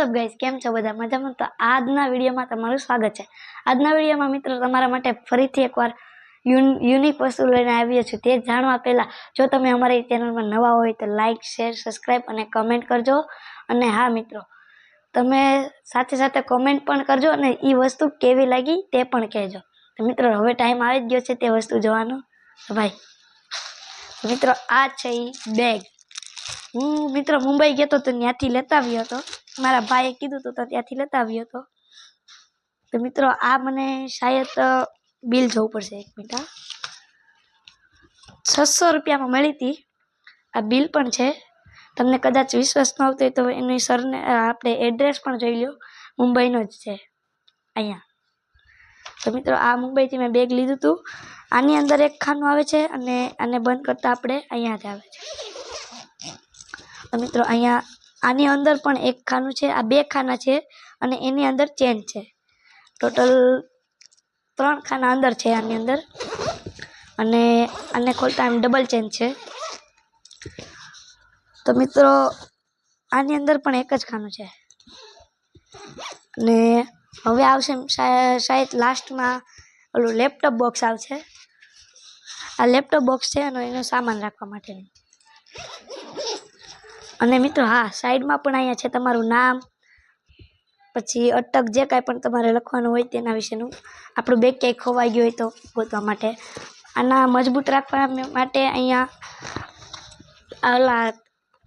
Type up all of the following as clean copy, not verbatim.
WhatsApp guys केम छो बधा मजामां। तो आजना विडियोमां तमारुं स्वागत छे। आजना विडियोमां मित्रों तमारा माटे फरीथी एकवार यूनिक वस्तु लईने आव्यो छुं। ते जाणवा पहेला जो तमे अमारी चेनलमां नवा होय तो लाइक शेर सब्सक्राइब अने कमेंट करजो। अने हाँ मित्रों तमे साथे साथे कमेंट पण करजो अने ई वस्तु केवी लागी ते पण कहेजो। तो मित्रों हवे टाइम आवी गयो छे ते वस्तु जोવાનો। तो भाई मित्रों आ छे ई बेग। हूँ मित्रों मुंबई गयो तो त्याथी लेता आव्यो हतो। मारा भाईए कीधुं तो त्याथी लेता आव्यो हतो। तो मित्रों आ मने शायद बिल जोवुं पड़शे। एक मिनिट 600 रुपया में मळी थी। आ बिल पण छे। तमने कदाच विश्वास न आवतो तो एनी सरने आपणे एड्रेस पण जोई ल्यो। मुंबई नो ज छे अहींया। तो मित्रों आ मुंबई थी मैं बेग लीधुं हतुं। आनी अंदर एक खानु आवे छे अने आने बंद करता आपणे अहींयाथी आवे छे। तो मित्रों अहींया आनी अंदर पण एक खानु छे। आ बे खाना छे अने एनी अंदर चेन छे। टोटल 3 खाना अंदर छे आनी अंदर। अने आने खोलता एम डबल चेन छे। तो मित्रों आनी अंदर पण एक ज खानु छे। ने हवे आवशे शायद लास्ट में ओलू लैपटॉप बॉक्स आवशे। आ लैपटॉप बॉक्स छे अने एनो सामान राखवा माटेनुं। अने मित्रों हाँ साइड में पण अहींया छे तमारुं नाम पछी अटक जे कांई पण तमारे लखवानुं होय तेना विशेनुं। आपणुं बेग क्यांय खोवाई गयुं होय तो गोतवा माटे। आना मजबूत राखवा माटे अहींया आला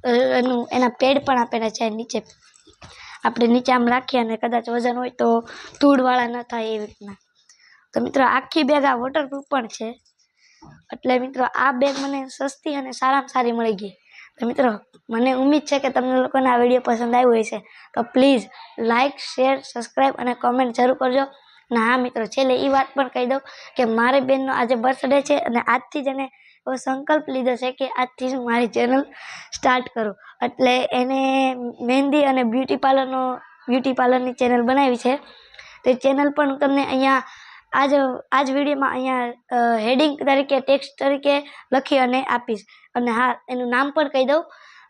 एना पेड पण आपेला छे नीचे। आपणे नीचे आम राखीए अने कदाच वजन होय तो धूळवाळा न थाय एवी रीतना। तो मित्रों आखी बेग आ वॉटरप्रूफ पण छे। એટલે मित्रों आ बेग मने सस्ती अने सारामां सारी मळी गई। तो मित्रों मने उम्मीद है कि तमने लोकोने आ विडियो पसंद आव्यो हशे। तो प्लीज लाइक शेर सब्सक्राइब अने कमेंट जरूर करजो। ने हाँ मित्रों छेल्ले ई वात पण कही दऊं कि मारी बेननो आजे बर्थडे छे अने आजथी ज एने एवो संकल्प लीधो छे कि आजथी ज मारी चेनल स्टार्ट करूं। એટલે एने मेहंदी अने ब्यूटी पार्लरनी चेनल बनावी छे। तो चेनल पण तमने अहींया आज विडियो में अहींया हेडिंग तरीके टेक्स्ट तरीके लखी अने आपीश। अने हाँ एनुं नाम पण कही दऊं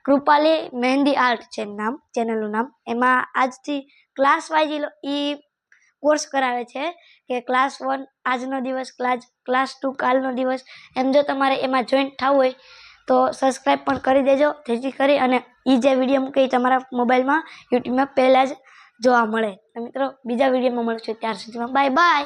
कृपाली मेहंदी आर्ट छे नाम चेनलनुं नाम। एमां आजथी क्लास वाइज ई कोर्स करावे छे कि क्लास 1 आजनो दिवस क्लास 2 कालनो दिवस। एम जो तमारे एमां जॉइंट थवुं होय तो सब्सक्राइब पण करी देजो जेथी करी अने ई जे विडियो मूके तमारा मोबाइल में यूट्यूब में पहेला ज जोवा मळे। तो मित्रों बीजा विडियो में मळशुं त्यार सुधीमां बाय बाय।